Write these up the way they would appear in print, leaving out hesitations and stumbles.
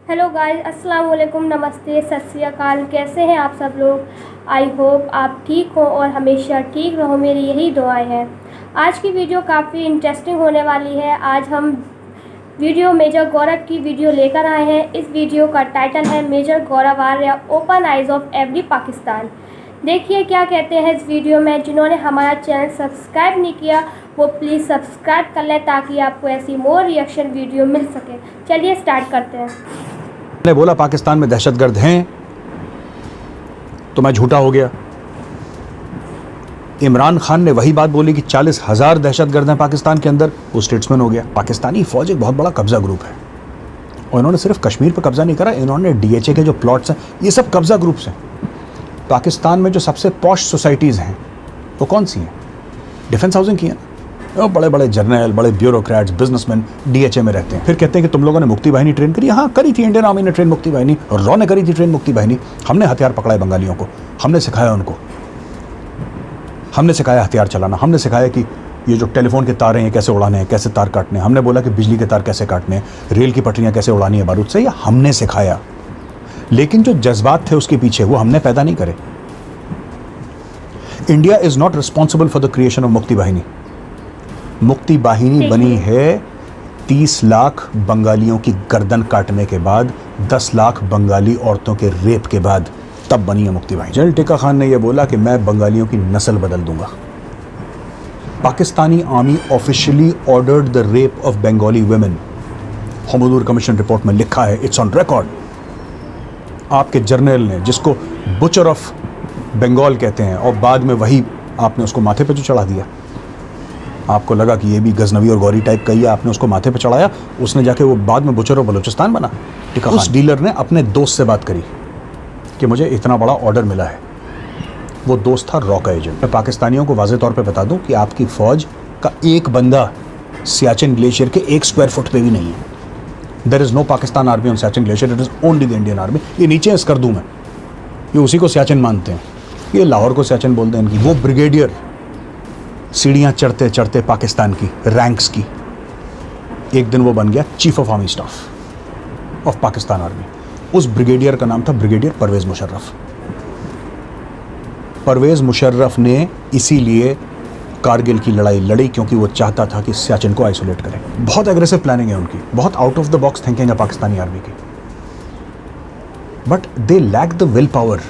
Hello guys, अस्सलाम वालेकुम, नमस्ते, सत श्री अकाल। कैसे हैं आप सब लोग? आई होप आप ठीक हो और हमेशा ठीक रहो, मेरी यही दुआएं हैं। आज की वीडियो काफ़ी इंटरेस्टिंग होने वाली है। आज हम वीडियो मेजर गौरव की वीडियो लेकर आए हैं। इस वीडियो का टाइटल है major Gaurav Arya open eyes of every Pakistan. देखिए क्या कहते हैं इस वीडियो में। जिन्होंने हमारा चैनल सब्सक्राइब नहीं किया वो प्लीज़ सब्सक्राइब कर लें ताकि आपको ऐसी मोर रिएक्शन वीडियो मिल सके। चलिए स्टार्ट करते हैं। ने बोला पाकिस्तान में दहशतगर्द हैं तो मैं झूठा हो गया। इमरान खान ने वही बात बोली कि 40,000 दहशतगर्द हैं पाकिस्तान के अंदर, वो स्टेट्समैन हो गया। पाकिस्तानी फौज एक बहुत बड़ा कब्जा ग्रुप है और इन्होंने सिर्फ कश्मीर पर कब्जा नहीं करा, इन्होंने डीएचए के जो प्लॉट्स हैं ये सब कब्जा ग्रुप्स हैं। पाकिस्तान में जो सबसे पॉश सोसाइटीज़ हैं वो कौन सी हैं? डिफेंस हाउसिंग की हैं। वो बड़े बड़े जर्नल, बड़े ब्यूरोक्रेट्स, बिजनेसमैन डीएचए में रहते हैं। फिर कहते हैं कि तुम लोगों ने मुक्ति बाहिनी ट्रेन करी। हाँ, करी थी, इंडियन आर्मी ने ट्रेन मुक्ति बाहिनी, रॉ ने करी थी ट्रेन मुक्ति बाहिनी। हमने हथियार पकड़ाए बंगालियों को, हमने सिखाया उनको, हमने सिखाया हथियार चलाना, हमने सिखाया कि ये जो टेलीफोन के तार हैं ये कैसे उड़ाने हैं, कैसे तार काटने हैं। हमने बोला कि बिजली के तार कैसे काटने हैं, रेल की पटरियाँ कैसे उड़ानी है बारूद से, ये हमने सिखाया। लेकिन जो जज्बात थे उसके पीछे वो हमने पैदा नहीं करे। India is not responsible for the creation of मुक्ति बाहिनी। मुक्ति बाहिनी बनी है 30 लाख बंगालियों की गर्दन काटने के बाद, 10 लाख बंगाली औरतों के रेप के बाद, तब बनी है मुक्ति बाहिनी। जनरल टिक्का खान ने यह बोला कि मैं बंगालियों की नस्ल बदल दूंगा। Pakistani army officially ordered the rape of Bengali women. Hamoodur commission report में लिखा है, इट्स ऑन रिकॉर्ड। आपके जर्नल ने, जिसको बुचर ऑफ बंगाल कहते हैं, और बाद में वही आपने उसको माथे पे जो चढ़ा दिया, आपको लगा कि ये भी गजनवी और गौरी टाइप का ही है, आपने उसको माथे पे चढ़ाया, उसने जाके वो बाद में बुचर ऑफ बलूचिस्तान बना। उस डीलर ने अपने दोस्त से बात करी कि मुझे इतना बड़ा ऑर्डर मिला है। वो दोस्त था रॉ का एजेंट। मैं पाकिस्तानियों को वाज़ेह तौर पे बता दूं कि आपकी फ़ौज का एक बंदा सियाचिन ग्लेशियर के 1 स्क्वायर फुट पे भी नहीं है। There is no Pakistan army on Siachen glacier, it is only the Indian army. ये नीचे है स्कर्दू में, ये उसी को सियाचिन मानते हैं, ये लाहौर को सियाचिन बोलते हैं इनकी। वो ब्रिगेडियर सीढ़ियाँ चढ़ते चढ़ते पाकिस्तान की रैंक्स की, एक दिन वो बन गया chief of army staff of Pakistan army. उस ब्रिगेडियर का नाम था ब्रिगेडियर परवेज़ मुशर्रफ। परवेज़ मुशर्रफ ने इसीलिए कारगिल की लड़ाई लड़ी क्योंकि वो चाहता था कि सियाचिन को आइसोलेट करें। बहुत एग्रेसिव प्लानिंग है उनकी, बहुत out of the box thinking है पाकिस्तानी आर्मी की, but they lack the will power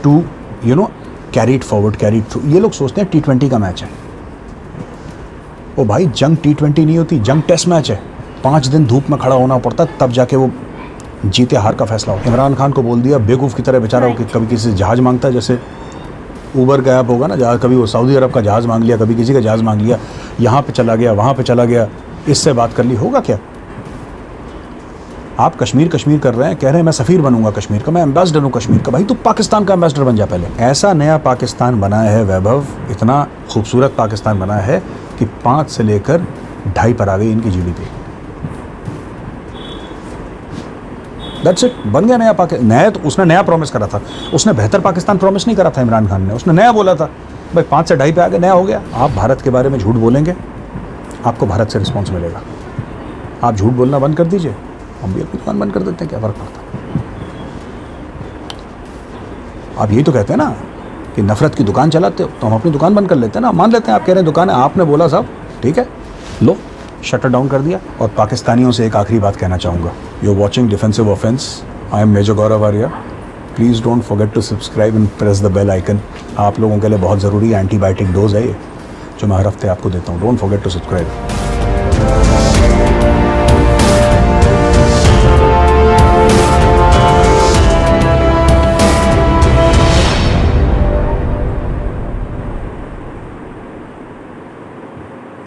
to carry it forward, carry it through. ये लोग सोचते हैं T20 का मैच है। ओ भाई, जंग T20 नहीं होती, जंग टेस्ट मैच है। 5 दिन धूप में खड़ा होना पड़ता तब जाके वो जीते हार का फैसला हो। इमरान खान को बोल दिया बेवकूफ़ की तरह बेचारा, कि कभी किसी से जहाज़ मांगता है, जैसे ऊबर का ऐप होगा ना, जहाँ कभी वो सऊदी अरब का जहाज़ मांग लिया, कभी किसी का जहाज़ मांग लिया, यहाँ पे चला गया, वहाँ पे चला गया, इससे बात कर ली, होगा क्या? आप कश्मीर कश्मीर कर रहे हैं, कह रहे हैं मैं सफ़ीर बनूंगा कश्मीर का, मैं एम्बेसडर हूँ कश्मीर का। भाई तू पाकिस्तान का एम्बेसडर बन जा पहले। ऐसा नया पाकिस्तान बनाया है वैभव, इतना खूबसूरत पाकिस्तान बनाया है कि 5 से लेकर 2.5 पर आ गई इनकी GDP। दैट्स इट, बन गया नया पाकिस्तान। नया तो उसने नया प्रॉमिस करा था, उसने बेहतर पाकिस्तान प्रॉमिस नहीं करा था इमरान खान ने, उसने नया बोला था। भाई 5 से 2.5 पे आ गया, नया हो गया। आप भारत के बारे में झूठ बोलेंगे, आपको भारत से रिस्पॉन्स मिलेगा। आप झूठ बोलना बंद कर दीजिए, हम भी अपनी दुकान बंद कर देते हैं, क्या फ़र्क पड़ता है? आप यही तो कहते हैं ना कि नफरत की दुकान चलाते हो, तो हम अपनी दुकान बंद कर लेते हैं ना, मान लेते हैं आप कह रहे हैं दुकान है, आपने बोला साहब ठीक है, लो शटर डाउन कर दिया। और पाकिस्तानियों से एक आखिरी बात कहना चाहूँगा, you are watching defensive offence, I am major Gaurav Arya. Please don't forget to subscribe and press the bell icon. आप लोगों के लिए बहुत ज़रूरी एंटीबायोटिक डोज है ये, जो मैं हर हफ्ते आपको देता हूँ। Don't forget to subscribe.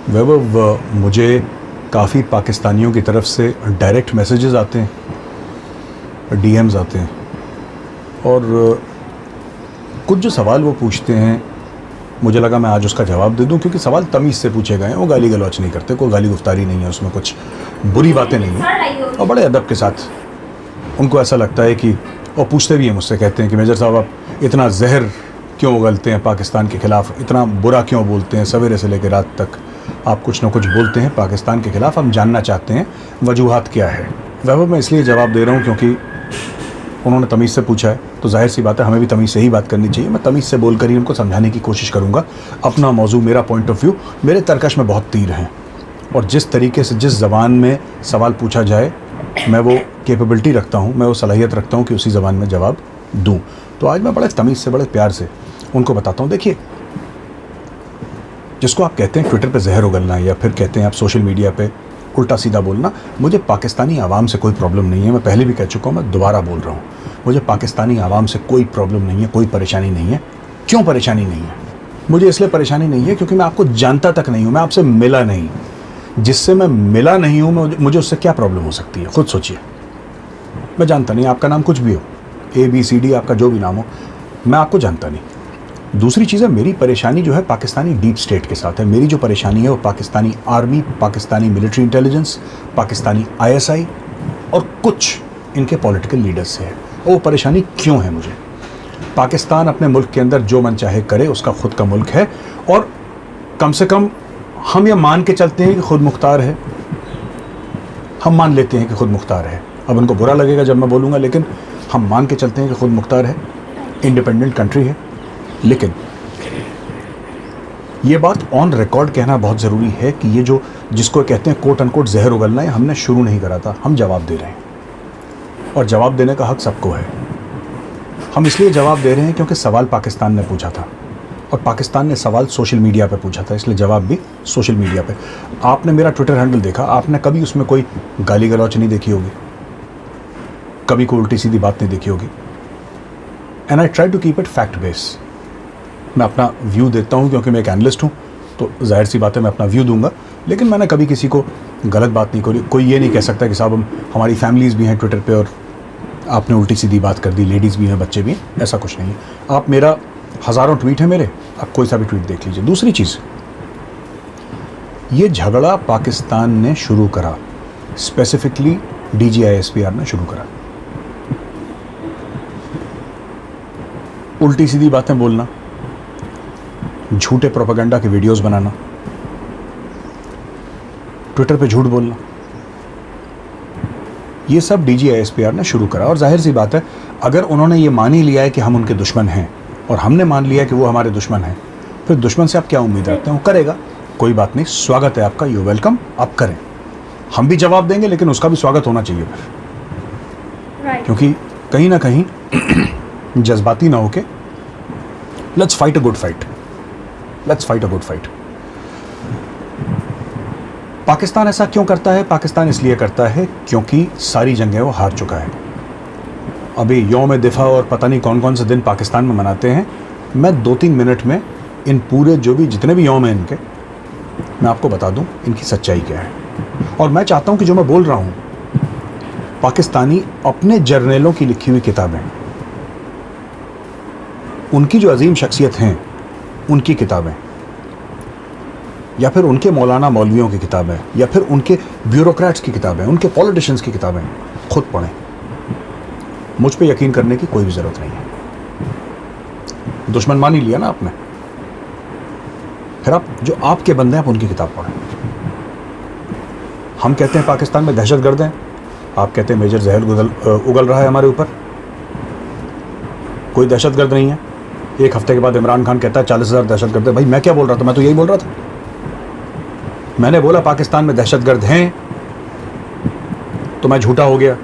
Vaibhav, मुझे काफ़ी पाकिस्तानियों की तरफ से डायरेक्ट मैसेजेस आते हैं, DMs आते हैं, और कुछ जो सवाल वो पूछते हैं, मुझे लगा मैं आज उसका जवाब दे दूं, क्योंकि सवाल तमीज़ से पूछे गए हैं, वो गाली गलौच नहीं करते, कोई गाली गुफ्तारी नहीं है उसमें, कुछ बुरी बातें नहीं हैं, और बड़े अदब के साथ उनको ऐसा लगता है कि, और पूछते भी हैं मुझसे, कहते हैं कि मेजर साहब आप इतना जहर क्यों उगलते हैं पाकिस्तान के ख़िलाफ़, इतना बुरा क्यों बोलते हैं, सवेरे से लेकर रात तक आप कुछ ना कुछ बोलते हैं पाकिस्तान के ख़िलाफ़, हम जानना चाहते हैं वजूहात क्या है। वैभव मैं इसलिए जवाब दे रहा हूँ क्योंकि उन्होंने तमीज़ से पूछा है, तो जाहिर सी बात है हमें भी तमीज़ से ही बात करनी चाहिए। मैं तमीज़ से बोलकर ही उनको समझाने की कोशिश करूँगा। अपना मौजू, मेरा पॉइंट ऑफ व्यू, मेरे तर्कश में बहुत तीर हैं और जिस तरीके से जिस ज़बान में सवाल पूछा जाए मैं वो कैपेबिलिटी रखता हूँ, मैं वो सलाहियत रखता हूँ कि उसी ज़बान में जवाब दूँ। तो आज मैं बड़े तमीज़ से, बड़े प्यार से उनको बताता हूँ। देखिए, जिसको आप कहते हैं ट्विटर पे जहर उगलना या फिर कहते हैं आप सोशल मीडिया पे उल्टा सीधा बोलना, मुझे पाकिस्तानी आवाम से कोई प्रॉब्लम नहीं है। मैं पहले भी कह चुका हूँ, मैं दोबारा बोल रहा हूँ, मुझे पाकिस्तानी आवाम से कोई प्रॉब्लम नहीं है, कोई परेशानी नहीं है। क्यों परेशानी नहीं है? मुझे इसलिए परेशानी नहीं है क्योंकि मैं आपको जानता तक नहीं हूँ, मैं आपसे मिला नहीं। जिससे मैं मिला नहीं हूँ, मुझे उससे क्या प्रॉब्लम हो सकती है? खुद सोचिए। मैं जानता नहीं, आपका नाम कुछ भी हो, ABCD आपका जो भी नाम हो, मैं आपको जानता नहीं। दूसरी चीज़ है, मेरी परेशानी जो है पाकिस्तानी डीप स्टेट के साथ है। मेरी जो परेशानी है वो Pakistani army, Pakistani military intelligence, Pakistani ISI और कुछ इनके पॉलिटिकल लीडर्स से है। और वो परेशानी क्यों है मुझे? पाकिस्तान अपने मुल्क के अंदर जो मन चाहे करे, उसका खुद का मुल्क है और कम से कम हम ये मान के चलते हैं कि खुद मुख्तार है। हम मान लेते हैं कि खुद मुख्तार है। अब उनको बुरा लगेगा जब मैं बोलूँगा, लेकिन हम मान के चलते हैं कि खुद मुख्तार है, इंडिपेंडेंट कंट्री है। लेकिन ये बात ऑन रिकॉर्ड कहना बहुत ज़रूरी है कि ये जो जिसको कहते हैं कोट अनकोट जहर उगलना है, हमने शुरू नहीं करा था, हम जवाब दे रहे हैं और जवाब देने का हक सबको है। हम इसलिए जवाब दे रहे हैं क्योंकि सवाल पाकिस्तान ने पूछा था और पाकिस्तान ने सवाल सोशल मीडिया पे पूछा था, इसलिए जवाब भी सोशल मीडिया पे। आपने मेरा ट्विटर हैंडल देखा, आपने कभी उसमें कोई गाली गलौच नहीं देखी होगी, कभी कोई उल्टी सीधी बात नहीं देखी होगी। And I try to keep it fact base. मैं अपना व्यू देता हूँ क्योंकि मैं एक एनालिस्ट हूँ, तो जाहिर सी बात है मैं अपना व्यू दूंगा, लेकिन मैंने कभी किसी को गलत बात नहीं करी। कोई ये नहीं कह सकता कि साहब हमारी फैमिलीज़ भी हैं ट्विटर पे और आपने उल्टी सीधी बात कर दी, लेडीज़ भी हैं, बच्चे भी हैं, ऐसा कुछ नहीं है। आप मेरा हज़ारों ट्वीट हैं मेरे, आप कोई सा भी ट्वीट देख लीजिए। दूसरी चीज़, ये झगड़ा पाकिस्तान ने शुरू करा, स्पेसिफिकली DGISPR ने शुरू करा। उल्टी सीधी बातें बोलना, झूठे प्रोपेगेंडा के वीडियोस बनाना, ट्विटर पे झूठ बोलना, ये सब DGISPR ने शुरू करा। और जाहिर सी बात है, अगर उन्होंने ये मान ही लिया है कि हम उनके दुश्मन हैं और हमने मान लिया कि वो हमारे दुश्मन हैं, फिर दुश्मन से आप क्या उम्मीद रखते हैं? वो करेगा, कोई बात नहीं, स्वागत है आपका, यू वेलकम, आप करें। हम भी जवाब देंगे, लेकिन उसका भी स्वागत होना चाहिए फिर, क्योंकि कहीं ना कहीं जज्बाती ना होके let's fight a good fight, let's fight a good fight. Pakistan ऐसा क्यों करता है? पाकिस्तान इसलिए करता है क्योंकि सारी जंगें वो हार चुका है। अभी यौम दिफा और पता नहीं कौन कौन से दिन पाकिस्तान में मनाते हैं। मैं 2-3 मिनट में इन पूरे जो भी जितने भी यौम हैं इनके, मैं आपको बता दूं इनकी सच्चाई क्या है। और मैं चाहता हूं कि जो मैं बोल रहा हूं, पाकिस्तानी अपने जर्नलों की लिखी हुई किताबें, उनकी जो अजीम शख्सियत हैं उनकी किताबें, या फिर उनके मौलाना मौलवियों की किताबें, या फिर उनके ब्यूरोक्रेट्स की किताबें, उनके पॉलिटिशियंस की किताबें खुद पढ़ें। मुझ पे यकीन करने की कोई भी ज़रूरत नहीं है। दुश्मन मान ही लिया ना आपने, फिर आप जो आपके बंदे हैं आप उनकी किताब पढ़ें। हम कहते हैं पाकिस्तान में दहशतगर्द हैं, आप कहते हैं मेजर जहर उगल रहा है हमारे ऊपर। कोई दहशतगर्द नहीं है। एक हफ्ते के बाद इमरान खान कहता है 40,000 दहशतगर्द है। भाई मैं क्या बोल रहा था? मैं तो यही बोल रहा था। मैंने बोला पाकिस्तान में दहशतगर्द हैं तो मैं झूठा हो गया।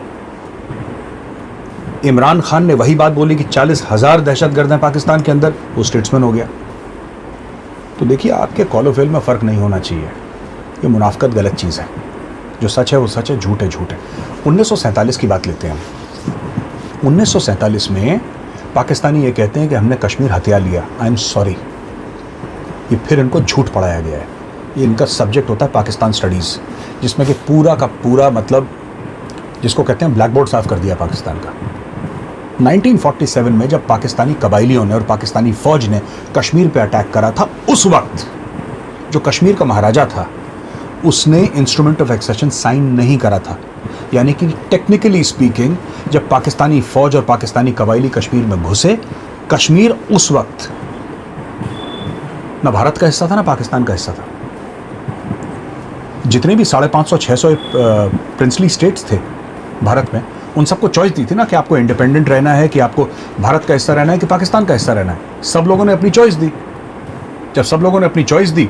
इमरान खान ने वही बात बोली कि 40,000 दहशतगर्द हैं पाकिस्तान के अंदर, वो स्टेट्समैन हो गया। तो देखिए, आपके कॉल फेल में फ़र्क नहीं होना चाहिए। ये मुनाफकत गलत चीज़ है। जो सच है वो सच है, झूठ है झूठ है। 1947 की बात लेते हैं हम। 1947 में पाकिस्तानी ये कहते हैं कि हमने कश्मीर हथिया लिया। आई एम सॉरी, ये फिर इनको झूठ पढ़ाया गया है। ये इनका सब्जेक्ट होता है पाकिस्तान स्टडीज़, जिसमें कि पूरा का पूरा मतलब जिसको कहते हैं ब्लैक बोर्ड साफ कर दिया पाकिस्तान का। 1947 में जब पाकिस्तानी कबाइलियों ने और पाकिस्तानी फ़ौज ने कश्मीर पे अटैक करा था, उस वक्त जो कश्मीर का महाराजा था उसने इंस्ट्रूमेंट ऑफ एक्सेशन साइन नहीं करा था। यानी कि टेक्निकली स्पीकिंग, जब पाकिस्तानी फ़ौज और पाकिस्तानी कबाइली कश्मीर में घुसे, कश्मीर उस वक्त ना भारत का हिस्सा था ना पाकिस्तान का हिस्सा था। जितने भी 550-600 प्रिंसली स्टेट्स थे भारत में, उन सबको चॉइस दी थी ना कि आपको इंडिपेंडेंट रहना है, कि आपको भारत का हिस्सा रहना है, कि पाकिस्तान का हिस्सा रहना है। सब लोगों ने अपनी चॉइस दी। जब सब लोगों ने अपनी चॉइस दी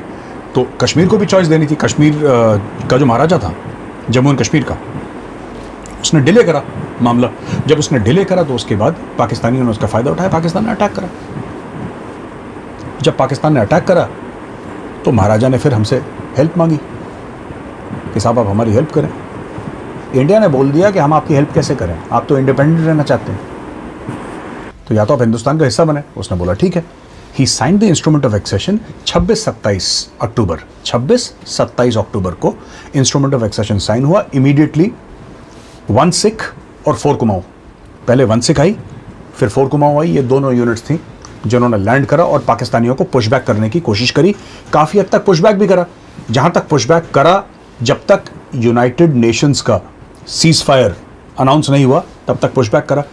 तो कश्मीर को भी चॉइस देनी थी। कश्मीर का जो महाराजा था जम्मू एंड कश्मीर का, उसने डिले करा मामला। जब उसने डिले करा तो उसके बाद पाकिस्तानियों ने उसका फ़ायदा उठाया, पाकिस्तान ने अटैक करा। जब पाकिस्तान ने अटैक करा तो महाराजा ने फिर हमसे हेल्प मांगी कि साहब आप हमारी हेल्प करें। इंडिया ने बोल दिया कि हम आपकी हेल्प कैसे करें, आप तो इंडिपेंडेंट रहना चाहते हैं, तो या तो आप हिंदुस्तान का हिस्सा बने। उसने बोला ठीक है। He signed the instrument of accession 26-27 अक्टूबर को इंस्ट्रूमेंट ऑफ एक्सेशन साइन हुआ। इमीडिएटली 1 सिख और 4 कुमाऊं, पहले 1 सिख आई फिर 4 कुमाऊं आई। ये दोनों यूनिट्स थी जिन्होंने लैंड करा और पाकिस्तानियों को पुशबैक करने की कोशिश करी। काफ़ी हद तक पुशबैक भी करा। जहाँ तक पुशबैक करा, जब तक यूनाइटेड नेशंस का सीज फायर अनाउंस नहीं हुआ तब तक पुशबैक करा।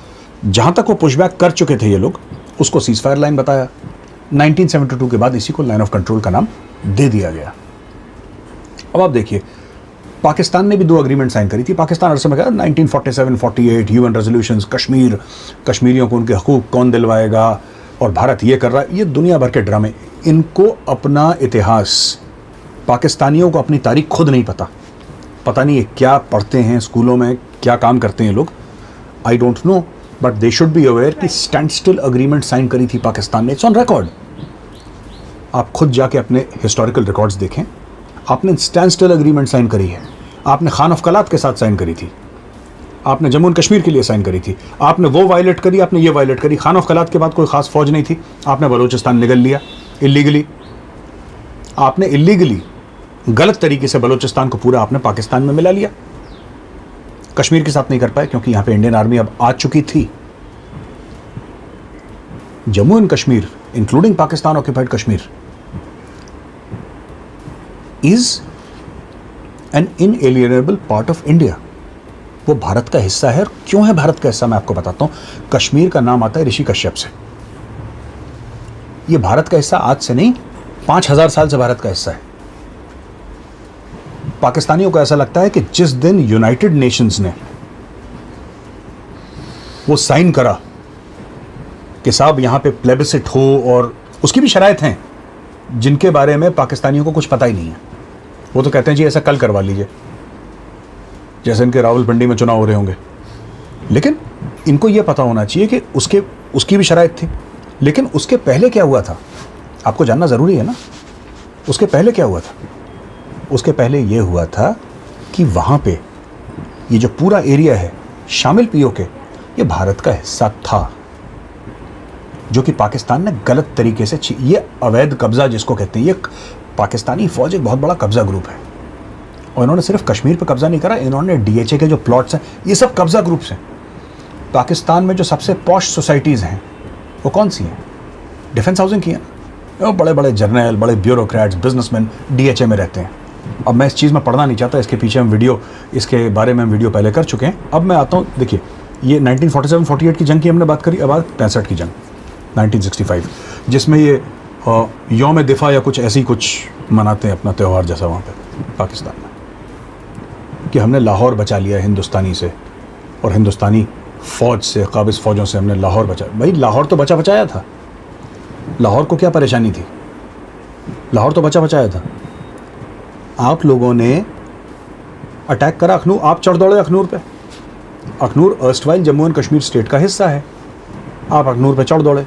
जहाँ तक वो पुशबैक कर चुके थे ये लोग, उसको सीज फायर लाइन बताया। 1972 के बाद इसी को लाइन ऑफ कंट्रोल का नाम दे दिया गया। अब आप देखिए, पाकिस्तान ने भी 2 अग्रीमेंट साइन करी थी। पाकिस्तान हर समय कहा 1947-48 यूएन रेजोल्यूशंस, कश्मीर, कश्मीरियों को उनके हकूक़ कौन दिलवाएगा, और भारत ये कर रहा है। ये दुनिया भर के ड्रामे। इनको अपना इतिहास, पाकिस्तानियों को अपनी तारीख खुद नहीं पता नहीं ये क्या पढ़ते हैं स्कूलों में, क्या काम करते हैं लोग, I don't know, but they should be aware कि स्टैंड स्टिल अग्रीमेंट साइन करी थी पाकिस्तान ने। It's on record. आप खुद जाके अपने हिस्टोरिकल रिकॉर्ड्स देखें। आपने स्टैंड स्टिल अग्रीमेंट साइन करी है। आपने खान ऑफ कलात के साथ साइन करी थी। आपने जम्मू एंड कश्मीर के लिए साइन करी थी। आपने वो वायलेट करी, आपने ये वायलेट करी। खान ऑफ कलात के बाद कोई खास फौज नहीं थी, आपने बलूचिस्तान निगल लिया इलीगली। आपने इलीगली गलत तरीके से बलूचिस्तान को पूरा आपने पाकिस्तान में मिला लिया। कश्मीर के साथ नहीं कर पाए क्योंकि यहां पे इंडियन आर्मी अब आ चुकी थी। Jammu and Kashmir including Pakistan occupied Kashmir is an inalienable part of India. वो भारत का हिस्सा है। और क्यों है भारत का हिस्सा, मैं आपको बताता हूं। कश्मीर का नाम आता है ऋषि कश्यप से। ये भारत का हिस्सा आज से नहीं, 5000 साल से भारत का हिस्सा है। पाकिस्तानियों को ऐसा लगता है कि जिस दिन यूनाइटेड नेशंस ने वो साइन करा कि साहब यहां पे प्लेबिसिट हो, और उसकी भी शराइत हैं जिनके बारे में पाकिस्तानियों को कुछ पता ही नहीं है। वो तो कहते हैं जी ऐसा कल करवा लीजिए, जैसे इनके रावलपिंडी में चुनाव हो रहे होंगे। लेकिन इनको यह पता होना चाहिए कि उसकी भी शराइत थी। लेकिन उसके पहले क्या हुआ था आपको जानना ज़रूरी है ना। उसके पहले क्या हुआ था? उसके पहले यह हुआ था कि वहाँ पे ये जो पूरा एरिया है शामिल पीओके, ये भारत का हिस्सा था, जो कि पाकिस्तान ने गलत तरीके से ये अवैध कब्ज़ा जिसको कहते हैं, ये पाकिस्तानी फ़ौज एक बहुत बड़ा कब्ज़ा ग्रुप है। और इन्होंने सिर्फ कश्मीर पर कब्ज़ा नहीं करा, इन्होंने डीएचए के जो प्लॉट्स हैं ये सब कब्ज़ा ग्रुप्स हैं। पाकिस्तान में जो सबसे पॉश सोसाइटीज़ हैं वो कौन सी हैं? डिफेंस हाउसिंग की है। वो बड़े बड़े जर्नल, बड़े ब्यूरोक्रेट्स, बिजनेसमैन डीएचए में रहते हैं। अब मैं इस चीज़ में पढ़ना नहीं चाहता, इसके पीछे हम इसके बारे में हम वीडियो पहले कर चुके हैं। अब मैं आता हूँ, देखिए ये 1947-48 की जंग की हमने बात करी। अब आज 65 की जंग 1965, जिसमें ये यौम दिफा या कुछ ऐसी कुछ मनाते हैं अपना त्यौहार जैसा वहाँ पे पाकिस्तान में, कि हमने लाहौर बचा लिया हिंदुस्तानी से, और हिंदुस्तानी फ़ौज से, काबिज़ फ़ौजों से हमने लाहौर बचा। भाई लाहौर तो बचाया था। लाहौर को क्या परेशानी थी? लाहौर तो बचाया था। आप लोगों ने अटैक करा अखनूर, आप चढ़ दौड़े अखनूर पे। Akhnoor erstwhile Jammu and Kashmir state का हिस्सा है। आप अखनूर पे चढ़ दौड़े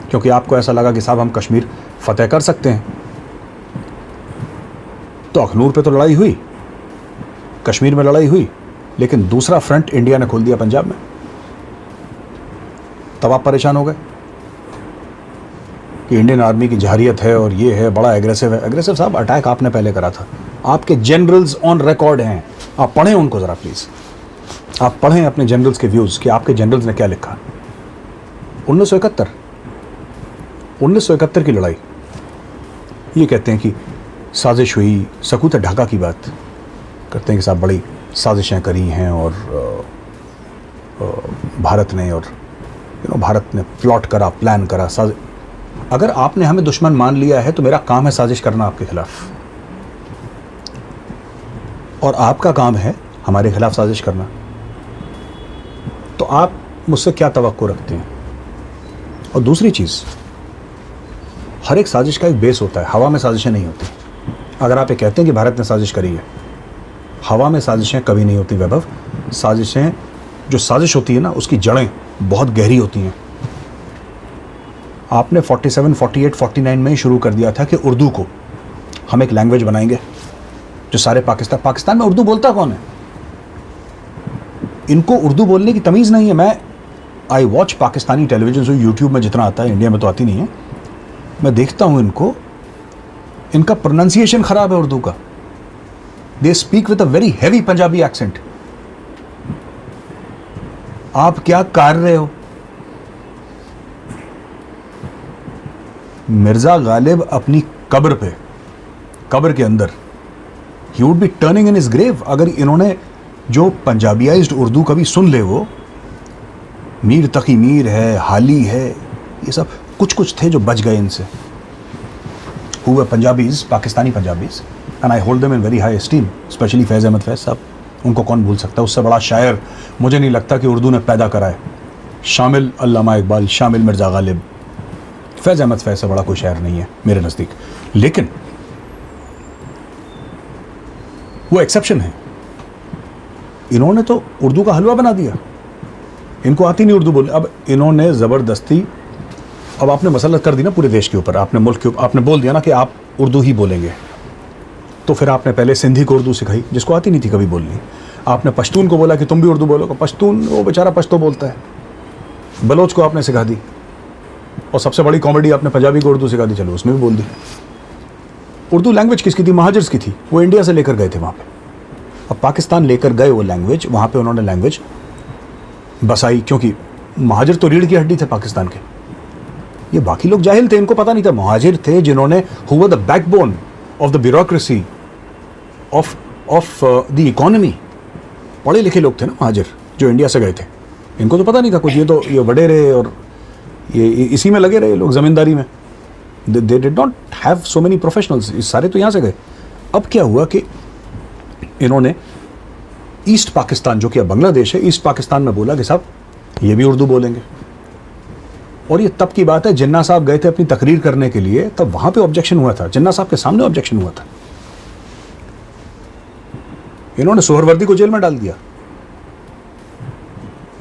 क्योंकि आपको ऐसा लगा कि साहब हम कश्मीर फतेह कर सकते हैं। तो अखनूर पे तो लड़ाई हुई, कश्मीर में लड़ाई हुई, लेकिन दूसरा फ्रंट इंडिया ने खोल दिया पंजाब में। तब आप परेशान हो गए कि इंडियन आर्मी की जहरियत है और ये है, बड़ा एग्रेसिव है। एग्रेसिव साहब अटैक आपने पहले करा था। आपके जनरल्स ऑन रिकॉर्ड हैं, आप पढ़ें उनको ज़रा प्लीज़। आप पढ़ें अपने जनरल्स के व्यूज़ कि आपके जनरल्स ने क्या लिखा। 1971 की लड़ाई, ये कहते हैं कि साजिश हुई, सकूत ढाका की बात करते हैं कि साहब बड़ी साजिशें करी हैं और भारत ने, और भारत ने प्लॉट करा, प्लान करा। अगर आपने हमें दुश्मन मान लिया है तो मेरा काम है साजिश करना आपके खिलाफ, और आपका काम है हमारे खिलाफ साजिश करना। तो आप मुझसे क्या तवक्को रखते हैं? और दूसरी चीज़, हर एक साजिश का एक बेस होता है, हवा में साजिशें नहीं होती। अगर आप ये कहते हैं कि भारत ने साजिश करी है, हवा में साजिशें कभी नहीं होती वैभव। साजिशें, जो साजिश होती है ना, उसकी जड़ें बहुत गहरी होती हैं। आपने 47, 48, 49 में ही शुरू कर दिया था कि उर्दू को हम एक लैंग्वेज बनाएंगे जो सारे पाकिस्तान में उर्दू बोलता कौन है? इनको उर्दू बोलने की तमीज़ नहीं है। मैं आई वॉच पाकिस्तानी टेलीविजन, जो यूट्यूब में जितना आता है, इंडिया में तो आती नहीं है। मैं देखता हूँ इनको, इनका प्रोनाउंसिएशन ख़राब है उर्दू का। They speak with a very heavy Punjabi accent. आप क्या कर रहे हो? मिर्जा गालिब अपनी कब्र के अंदर, he would be turning in his grave अगर इन्होंने जो पंजाबियाइज्ड उर्दू कभी सुन ले। वो मीर तकी मीर है, हाली है, ये सब कुछ थे जो बच गए इनसे। Who were Punjabis, Pakistani Punjabis, and I hold them in very high esteem, especially Faiz Ahmed Faiz Sahab. उनको कौन भूल सकता है? उससे बड़ा शायर मुझे नहीं लगता कि उर्दू ने पैदा करा है। शामिल अल्लामा इकबाल, शामिल मिर्ज़ा गालिब, फैज़ अहमद फैज़ से बड़ा कोई शायर नहीं है मेरे नज़दीक। लेकिन वो एक्सेप्शन है। इन्होंने तो उर्दू का हलवा बना दिया। इनको आती नहीं उर्दू बोलने। अब इन्होंने ज़बरदस्ती, अब आपने मसलत कर दी ना पूरे देश के ऊपर, आपने मुल्क के ऊपर, आपने बोल दिया ना कि आप उर्दू ही बोलेंगे। तो फिर आपने पहले सिंधी को उर्दू सिखाई जिसको आती नहीं थी कभी बोलनी। आपने पश्तून को बोला कि तुम भी उर्दू बोलो। पश्तून, वो बेचारा पश्तो बोलता है। बलोच को आपने सिखा दी। और सबसे बड़ी कॉमेडी, आपने पंजाबी को उर्दू सिखा दी, चलो उसमें भी बोल दी। उर्दू लैंग्वेज किसकी थी? महाजर्स की थी। वो इंडिया से लेकर गए थे वहाँ पे। अब पाकिस्तान लेकर गए वो लैंग्वेज, वहाँ पे उन्होंने लैंग्वेज बसाई, क्योंकि महाजर तो रीढ़ की हड्डी थे पाकिस्तान के। ये बाकी लोग जाहिल थे, इनको पता नहीं था। महाजिर थे जिन्होंने, who were the backbone of the bureaucracy of the economy. पढ़े लिखे लोग थे ना महाजिर जो इंडिया से गए थे। इनको तो पता नहीं था कुछ। ये वडेरे और ये इसी में लगे रहे लोग, ज़मींदारी में। They did not have so many professionals. इस सारे तो यहाँ से गए। अब क्या हुआ कि इन्होंने ईस्ट पाकिस्तान, जो कि अब बांग्लादेश है, ईस्ट पाकिस्तान में बोला कि साहब ये भी उर्दू बोलेंगे। और ये तब की बात है, जिन्ना साहब गए थे अपनी तकरीर करने के लिए, तब वहां पे ऑब्जेक्शन हुआ था। जिन्ना साहब के सामने ऑब्जेक्शन हुआ था। इन्होंने सोहरवर्दी को जेल में डाल दिया।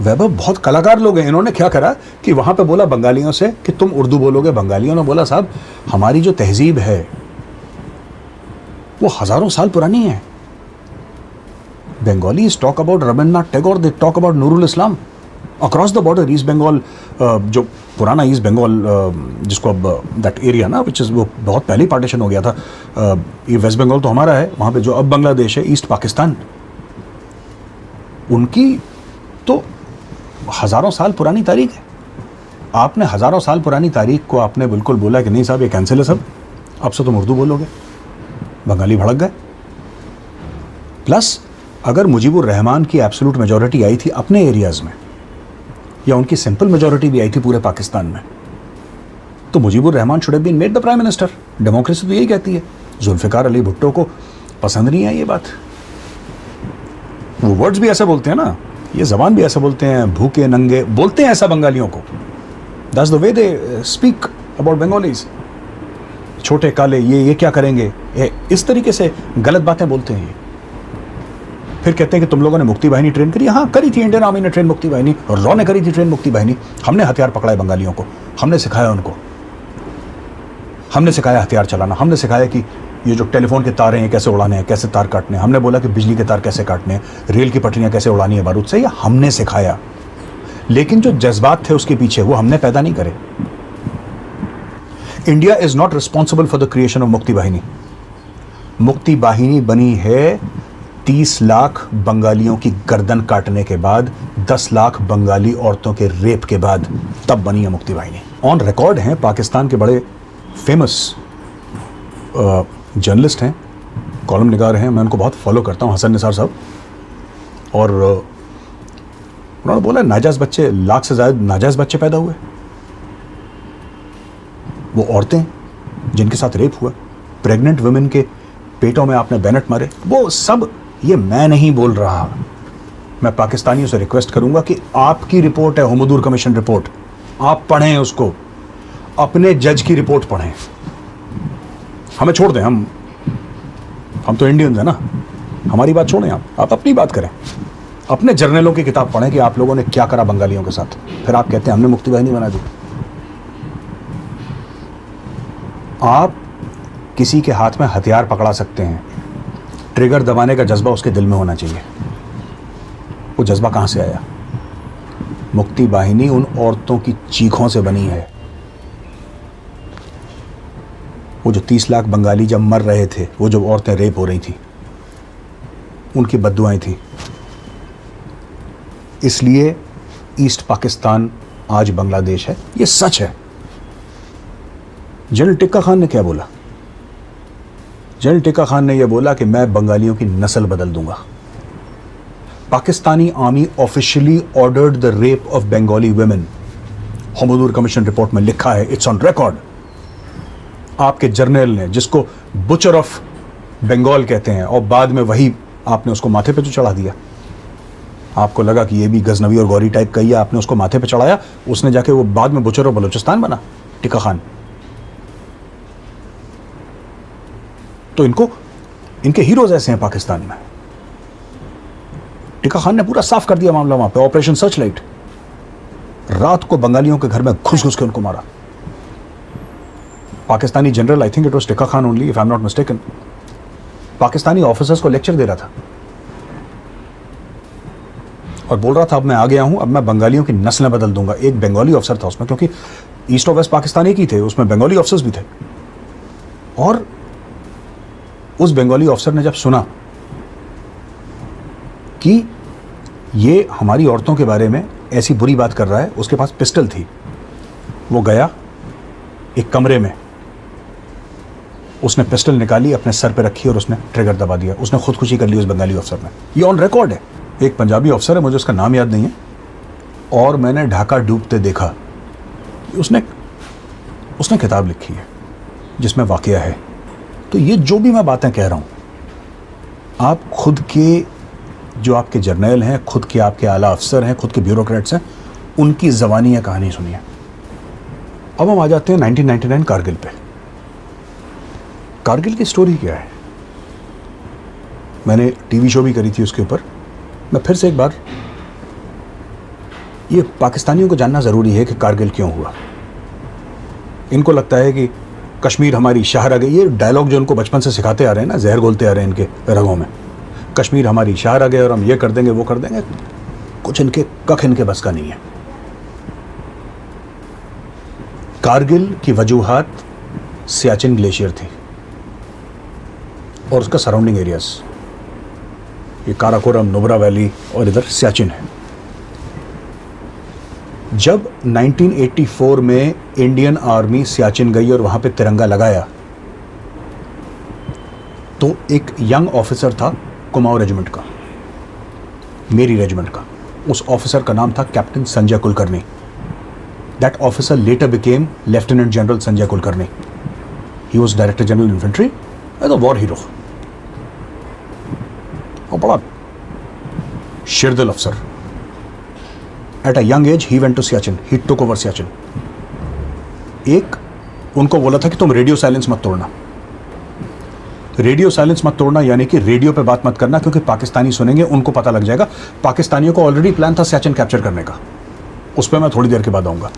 वैभव बहुत कलाकार लोग हैं। इन्होंने क्या करा कि वहां पे बोला बंगालियों से कि तुम उर्दू बोलोगे। बंगालियों ने बोला साहब हमारी जो तहजीब है वो हजारों साल पुरानी है। Bengalis talk about Rabindranath Tagore, they talk about Nurul Islam. Across the border, East Bengal, जो पुराना ईस्ट बंगाल, जिसको अब दैट एरिया ना, विच इज़, वो बहुत पहले पार्टीशन हो गया था। ये वेस्ट बंगाल तो हमारा है, वहाँ पे जो अब बांग्लादेश है, ईस्ट पाकिस्तान, उनकी तो हज़ारों साल पुरानी तारीख है। आपने हज़ारों साल पुरानी तारीख को आपने बिल्कुल बोला कि नहीं साहब ये कैंसिल है, सब अब से तुम उर्दू बोलोगे। बंगाली भड़क गए। प्लस अगर मुजीबुर रहमान की एब्सोल्यूट मेजॉरिटी आई थी अपने एरियाज़ में, या उनकी सिंपल मेजॉरिटी भी आई थी पूरे पाकिस्तान में, तो Mujibur Rahman should have been made the prime minister. Democracy तो यही कहती है। जुल्फ़िकार अली भुट्टो को पसंद नहीं है ये बात। वो वर्ड्स भी ऐसे बोलते हैं ना, ये ज़बान भी ऐसे बोलते हैं, भूखे नंगे बोलते हैं ऐसा बंगालियों को। That's the way they speak about Bengalis. छोटे काले, ये क्या करेंगे, इस तरीके से गलत बातें बोलते हैं। फिर कहते हैं कि तुम लोगों ने मुक्ति बाहिनी ट्रेन करी। हाँ करी थी, इंडियन आर्मी ने ट्रेन मुक्ति बाहिनी, और रॉ ने करी थी ट्रेन मुक्ति बाहिनी। हमने हथियार पकड़ाए बंगालियों को, हमने सिखाया उनको, हमने सिखाया हथियार चलाना, हमने सिखाया कि ये जो टेलीफोन के तार हैं ये कैसे उड़ाने हैं, कैसे तार काटने हैं। हमने बोला कि बिजली के तार कैसे काटने हैं, रेल की पटरियाँ कैसे उड़ानी है बारूद से, या हमने सिखाया। लेकिन जो जज्बात थे उसके पीछे, वो हमने पैदा नहीं करे। India is not responsible for the creation of मुक्ति बाहिनी। मुक्ति बाहिनी बनी है 30 लाख बंगालियों की गर्दन काटने के बाद, 10 लाख बंगाली औरतों के रेप के बाद, तब बनी है मुक्ति बाहिनी। ऑन रिकॉर्ड हैं पाकिस्तान के बड़े फेमस जर्नलिस्ट हैं, कॉलम निगार हैं, मैं उनको बहुत फॉलो करता हूँ, हसन निसार साहब। और उन्होंने बोला नाजायज़ बच्चे, लाख से ज़्यादा नाजायज़ बच्चे पैदा हुए। वो औरतें जिनके साथ रेप हुआ, प्रेग्नेंट वुमेन के पेटों में आपने बैनट मारे, वो सब, ये मैं नहीं बोल रहा, मैं पाकिस्तानियों से रिक्वेस्ट करूंगा कि आपकी रिपोर्ट है हुमदूर कमीशन रिपोर्ट, आप पढ़ें उसको, अपने जज की रिपोर्ट पढ़ें। हमें छोड़ दें, हम तो इंडियंस हैं ना, हमारी बात छोड़ें, आप अपनी बात करें। अपने जर्नलों की किताब पढ़ें कि आप लोगों ने क्या करा बंगालियों के साथ, फिर आप कहते हैं हमने मुक्ति वाहिनी बना दी। आप किसी के हाथ में हथियार पकड़ा सकते हैं, ट्रिगर दबाने का जज्बा उसके दिल में होना चाहिए। वो जज्बा कहां से आया? मुक्ति वाहिनी उन औरतों की चीखों से बनी है। वो जो 30 लाख बंगाली जब मर रहे थे, वो जो औरतें रेप हो रही थी, उनकी बद्दुआएं थी। इसलिए ईस्ट पाकिस्तान आज बांग्लादेश है, ये सच है। जनरल टिक्का खान ने क्या बोला? जनरल टिक्का खान ने यह बोला कि मैं बंगालियों की नस्ल बदल दूंगा। Pakistani army officially ordered the rape of Bengali women. Hamoodur commission report में लिखा है, इट्स ऑन रिकॉर्ड। आपके जर्नल ने, जिसको बुचर ऑफ बंगाल कहते हैं, और बाद में वही आपने उसको माथे पे जो चढ़ा दिया। आपको लगा कि ये भी गजनवी और गौरी टाइप का ही है, आपने उसको माथे पे चढ़ाया, उसने जाके वो बाद में बुचर ऑफ बलूचिस्तान बना, टिक्का खान। तो इनके हीरोज ऐसे हैं पाकिस्तान में। टिक्का खान ने पूरा साफ कर दिया मामला वहां पे, ऑपरेशन सर्चलाइट। रात को बंगालियों के घर में घुस घुस के उनको मारा। Pakistani general, I think it was tikka Khan only, if I am not mistaken, Pakistani officers को लेक्चर दे रहा था और बोल रहा था अब मैं आ गया हूं, अब मैं बंगालियों की नस्लें बदल दूंगा। एक बंगाली अफसर था उसमें, क्योंकि ईस्ट और वेस्ट पाकिस्तान एक ही थे, उसमें बंगाली ऑफिसर्स भी थे। और उस बंगाली ऑफिसर ने जब सुना कि ये हमारी औरतों के बारे में ऐसी बुरी बात कर रहा है, उसके पास पिस्टल थी, वो गया एक कमरे में, उसने पिस्टल निकाली, अपने सर पे रखी और उसने ट्रिगर दबा दिया। उसने खुदकुशी कर ली उस बंगाली अफसर ने। ये ऑन रिकॉर्ड है। एक पंजाबी अफसर है, मुझे उसका नाम याद नहीं है, और मैंने ढाका डूबते देखा, उसने किताब लिखी है जिसमें वाकया है। तो ये जो भी मैं बातें कह रहा हूं, आप खुद के जो आपके जर्नल हैं, खुद के आपके आला अफसर हैं, खुद के ब्यूरोक्रेट्स हैं, उनकी ज़बानी या कहानी सुनिए। अब हम आ जाते हैं 1999 कारगिल पे। कारगिल की स्टोरी क्या है? मैंने टीवी शो भी करी थी उसके ऊपर। मैं फिर से एक बार, ये पाकिस्तानियों को जानना ज़रूरी है कि कारगिल क्यों हुआ। इनको लगता है कि कश्मीर हमारी शहर आ गई। ये डायलॉग जो उनको बचपन से सिखाते आ रहे हैं ना, जहर घोलते आ रहे हैं इनके रगों में, कश्मीर हमारी शहर आ गए और हम ये कर देंगे वो कर देंगे। कुछ इनके कख इनके बस का नहीं है। कारगिल की वजूहात सियाचिन ग्लेशियर थी और उसका सराउंडिंग एरियाज, ये काराकोरम, नुब्रा वैली और इधर सियाचिन है। जब 1984 में इंडियन आर्मी सियाचिन गई और वहां पे तिरंगा लगाया, तो एक यंग ऑफिसर था कुमाऊं रेजिमेंट का, मेरी रेजिमेंट का। उस ऑफिसर का नाम था captain Sanjay Kulkarni. That officer later became lieutenant general Sanjay Kulkarni. He was director general infantry as a war hero, और बड़ा शेरदिल अफसर। At a young age, he went to Siachen. He took over Siachen. एक उनको बोला था कि तुम रेडियो साइलेंस मत तोड़ना। रेडियो साइलेंस मत तोड़ना यानी कि रेडियो पे बात मत करना, क्योंकि पाकिस्तानी सुनेंगे, उनको पता लग जाएगा। पाकिस्तानियों को ऑलरेडी प्लान था सियाचिन कैप्चर करने का, उस पर मैं थोड़ी देर के बाद आऊंगा।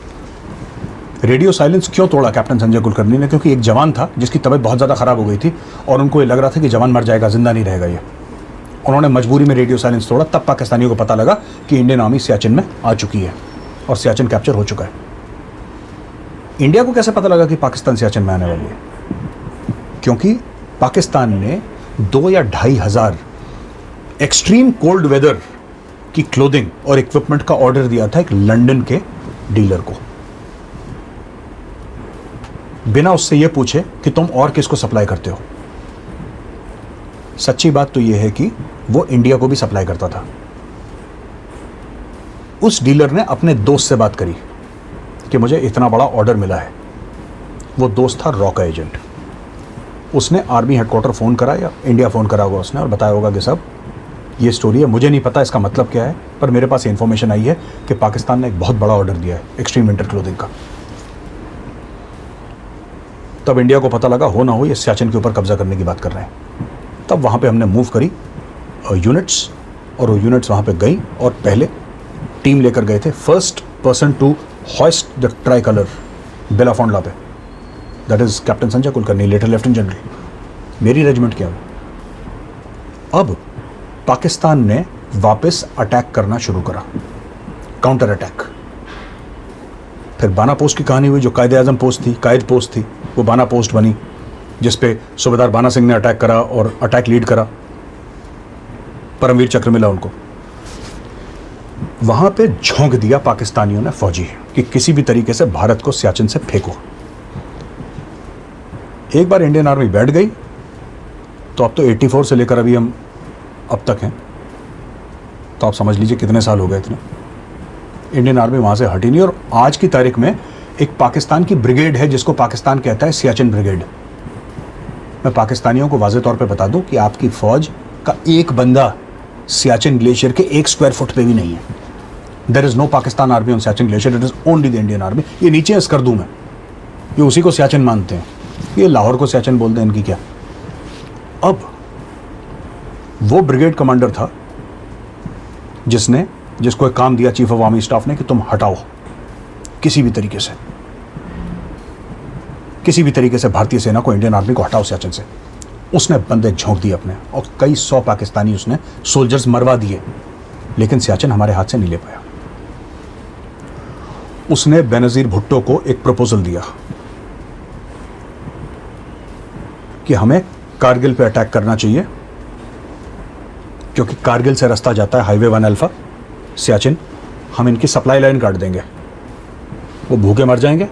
रेडियो साइलेंस क्यों तोड़ा कैप्टन संजय कुलकर्णी ने? क्योंकि एक जवान था जिसकी तबीयत बहुत ज़्यादा खराब हो गई थी और उनको ये लग रहा था कि जवान मर जाएगा, जिंदा नहीं रहेगा ये। उन्होंने मजबूरी में रेडियो साइलेंस तोड़ा। तब पाकिस्तानियों को पता लगा कि इंडियन आर्मी सियाचिन में आ चुकी है और सियाचिन कैप्चर हो चुका है। इंडिया को कैसे पता लगा कि पाकिस्तान सियाचिन में आने वाली है? क्योंकि पाकिस्तान ने 2 या 2,500 एक्सट्रीम कोल्ड वेदर की क्लोथिंग और इक्विपमेंट का ऑर्डर दिया था एक लंदन के डीलर को, बिना उससे यह पूछे कि तुम और किसको सप्लाई करते हो। सच्ची बात तो यह है कि वो इंडिया को भी सप्लाई करता था। उस डीलर ने अपने दोस्त से बात करी कि मुझे इतना बड़ा ऑर्डर मिला है। वो दोस्त था रॉ का एजेंट। उसने आर्मी हेडक्वार्टर फ़ोन करा या इंडिया फ़ोन करा होगा उसने और बताया होगा कि साहब ये स्टोरी है, मुझे नहीं पता इसका मतलब क्या है, पर मेरे पास इन्फॉर्मेशन आई है कि पाकिस्तान ने एक बहुत बड़ा ऑर्डर दिया है एक्सट्रीम विंटर क्लोथिंग का। तब इंडिया को पता लगा हो ना हो ये सियाचिन के ऊपर कब्जा करने की बात कर रहे हैं। तब वहाँ पे हमने मूव करी यूनिट्स, और वो यूनिट्स वहाँ पे गई और पहले टीम लेकर गए थे, first person to hoist the tricolour Belafondla पे, that is captain Sanjay Kulkarni, later lieutenant general. मेरी रेजिमेंट क्या हुआ, अब पाकिस्तान ने वापस अटैक करना शुरू करा, काउंटर अटैक। फिर बाना पोस्ट की कहानी हुई, जो कायद-ए-आज़म पोस्ट थी, कायद पोस्ट थी, वो बाना पोस्ट बनी, जिस पे सूबेदार बाना सिंह ने अटैक करा और अटैक लीड करा, परमवीर चक्र मिला उनको। वहां पे झोंक दिया पाकिस्तानियों ने फौजी कि किसी भी तरीके से भारत को सियाचिन से फेंको। एक बार इंडियन आर्मी बैठ गई तो अब तो 84 से लेकर अभी हम अब तक हैं, तो आप समझ लीजिए कितने साल हो गए इतने। इंडियन आर्मी वहां से हटी नहीं, और आज की तारीख में एक पाकिस्तान की ब्रिगेड है जिसको पाकिस्तान कहता है सियाचिन ब्रिगेड। मैं पाकिस्तानियों को वाज़ेह तौर पे बता दूं कि आपकी फौज का एक बंदा सियाचिन ग्लेशियर के 1 स्क्वायर फुट पे भी नहीं है। There is no Pakistan army on Siachen glacier, it is only the Indian army. ये नीचे अस्कर दूं मैं, ये उसी को सियाचिन मानते हैं, ये लाहौर को सियाचिन बोलते हैं, इनकी क्या। अब वो ब्रिगेड कमांडर था जिसको एक काम दिया चीफ ऑफ आर्मी स्टाफ ने कि तुम हटाओ किसी भी तरीके से भारतीय सेना को, इंडियन आर्मी को हटाओ सियाचिन से। उसने बंदे झोंक दिए अपने, और कई 100 पाकिस्तानी उसने सोल्जर्स मरवा दिए, लेकिन सियाचिन हमारे हाथ से नहीं ले पाया। उसने बेनजीर भुट्टो को एक प्रपोजल दिया कि हमें कारगिल पे अटैक करना चाहिए, क्योंकि कारगिल से रास्ता जाता है हाईवे 1 अल्फा सियाचिन। हम इनकी सप्लाई लाइन काट देंगे, वो भूखे मर जाएंगे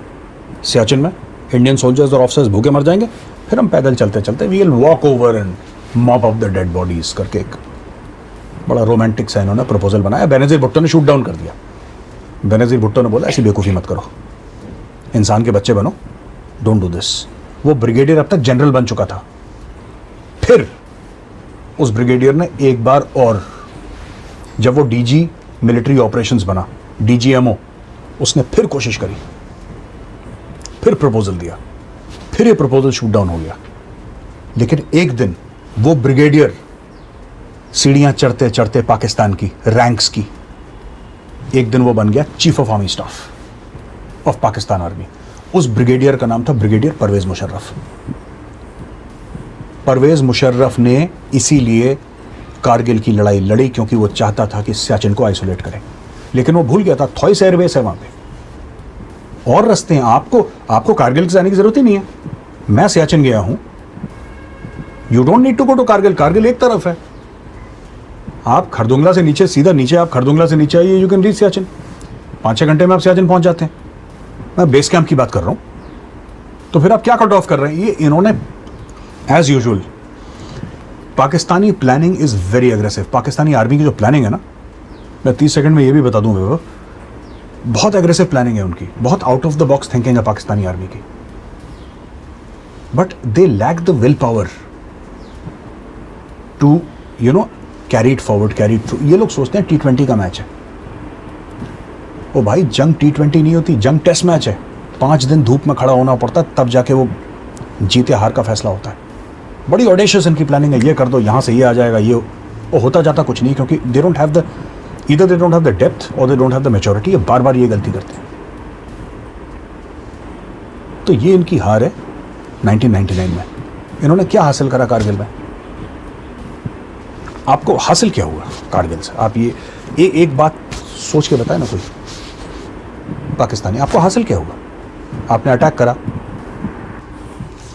सियाचिन में, इंडियन सोल्जर्स और ऑफिसर्स भूखे मर जाएंगे, फिर हम पैदल चलते चलते we will walk over and mop off the dead bodies करके एक बड़ा रोमांटिक सा इन्होंने प्रपोजल बनाया। बेनजीर भुट्टो ने शूट डाउन कर दिया। बेनजीर भुट्टो ने बोला ऐसी बेवकूफ़ी मत करो, इंसान के बच्चे बनो, डोंट डू दिस। वो ब्रिगेडियर अब तक जनरल बन चुका था। फिर उस ब्रिगेडियर ने एक बार और, जब वो डीजी मिलिट्री ऑपरेशंस बना, डीजीएमओ, उसने फिर कोशिश करी, फिर प्रपोजल दिया, फिर ये प्रपोजल शूट डाउन हो गया। लेकिन एक दिन वो ब्रिगेडियर सीढ़ियां चढ़ते चढ़ते पाकिस्तान की रैंक्स की, एक दिन वो बन गया chief of army staff of Pakistan army. उस ब्रिगेडियर का नाम था ब्रिगेडियर परवेज मुशर्रफ। परवेज मुशर्रफ ने इसीलिए कारगिल की लड़ाई लड़ी, क्योंकि वो चाहता था कि सियाचिन को आइसोलेट करें। लेकिन वो भूल गया था थॉइस एयरबेस है वहां पे, और रास्ते हैं, आपको कारगिल से जाने की जरूरत ही नहीं है। मैं सियाचिन गया हूं, you don't need to go to Kargil, Kargil एक तरफ है। आप खरदुंगला से नीचे, सीधा नीचे, आप खरदुंगला से नीचे आइए, यू कैन रीच सियाचिन। 5-6 घंटे में आप सियाचिन पहुंच जाते हैं। मैं बेस कैंप की बात कर रहा हूं। तो फिर आप क्या कट ऑफ कर रहे हैं? ये इन्होंने as usual, Pakistani planning is very aggressive. Pakistani army की जो प्लानिंग है ना, मैं 30 सेकंड में ये भी बता दूं वैभव, बहुत एग्रेसिव प्लानिंग है उनकी, बहुत out of the box thinking है पाकिस्तानी आर्मी की। But they lack the will power to carry it forward, carry it through. ये लोग सोचते हैं T20 का मैच है। ओ भाई, जंग T20 नहीं होती, जंग टेस्ट मैच है। 5 दिन धूप में खड़ा होना पड़ता है, तब जाके वो जीत या हार का फैसला होता है। बड़ी ऑडेशियस इनकी प्लानिंग है, ये कर दो, यहाँ से ये आ जाएगा, ये वो होता जाता कुछ नहीं, क्योंकि they don't have the, either they don't have the depth और they don't have the maturity. ये बार बार ये गलती करते हैं। तो ये इनकी हार है 1999 में। इन्होंने क्या हासिल करा कारगिल में? आपको हासिल क्या हुआ कारगिल से? आप ये एक बात सोच के बताए ना कोई पाकिस्तानी, आपको हासिल क्या हुआ? आपने अटैक करा,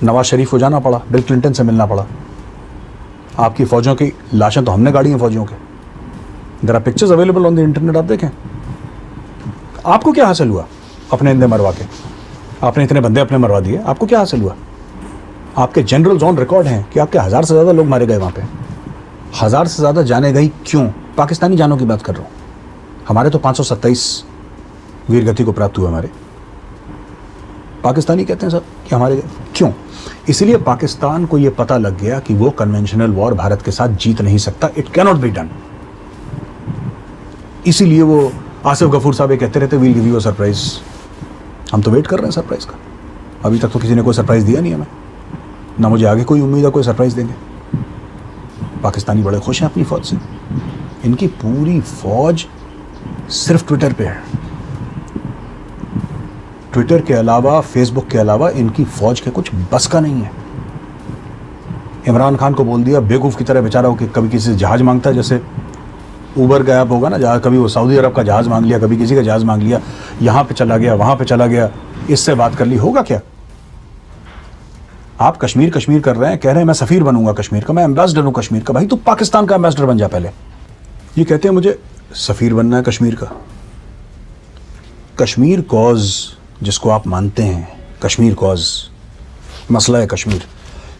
नवाज शरीफ को जाना पड़ा, बिल क्लिंटन से मिलना पड़ा, आपकी फौजियों की लाशें तो हमने गाड़ी हैं फौजियों के, there are pictures available on the internet, आप देखें। आपको क्या हासिल हुआ अपने इंदे मरवा के? आपने इतने बंदे अपने मरवा दिए, आपको क्या हासिल हुआ? आपके जनरल्स ऑन रिकॉर्ड हैं कि आपके 1000 से ज़्यादा लोग मारे गए वहाँ पे। 1000 से ज़्यादा जाने गई क्यों? पाकिस्तानी जानों की बात कर रहा हूँ। हमारे तो 527 वीरगति को प्राप्त हुए हमारे। पाकिस्तानी कहते हैं सर कि हमारे, क्यों? इसलिए पाकिस्तान को ये पता लग गया कि वो कन्वेंशनल वॉर भारत के साथ जीत नहीं सकता, इट कैनॉट बी डन। इसीलिए वो आसिफ गफूर साहब ये कहते रहते we'll give you a surprise. हम तो वेट कर रहे हैं सरप्राइज का, अभी तक तो किसी ने कोई सरप्राइज दिया नहीं हमें, ना मुझे आगे कोई उम्मीद है कोई सरप्राइज देंगे। पाकिस्तानी बड़े खुश हैं अपनी फौज से, इनकी पूरी फौज सिर्फ ट्विटर पे है। ट्विटर के अलावा, फेसबुक के अलावा इनकी फौज के कुछ बस का नहीं है। इमरान खान को बोल दिया बेवकूफ़ की तरह बेचारा हो कि कभी किसी से जहाज़ मांगता है, जैसे ऊबर का ऐप होगा ना, जहाँ कभी वो सऊदी अरब का जहाज़ मांग लिया, कभी किसी का जहाज़ मांग लिया, यहाँ पे चला गया, वहाँ पे चला गया, इससे बात कर ली, होगा क्या? आप कश्मीर कश्मीर कर रहे हैं, कह रहे हैं मैं सफ़ीर बनूंगा कश्मीर का, मैं एम्बेसडर हूँ कश्मीर का। भाई तो पाकिस्तान का एम्बेसडर बन जा पहले। ये कहते हैं मुझे सफ़ीर बनना है कश्मीर का। कश्मीर कॉज जिसको आप मानते हैं, कश्मीर कॉज, मसला है कश्मीर,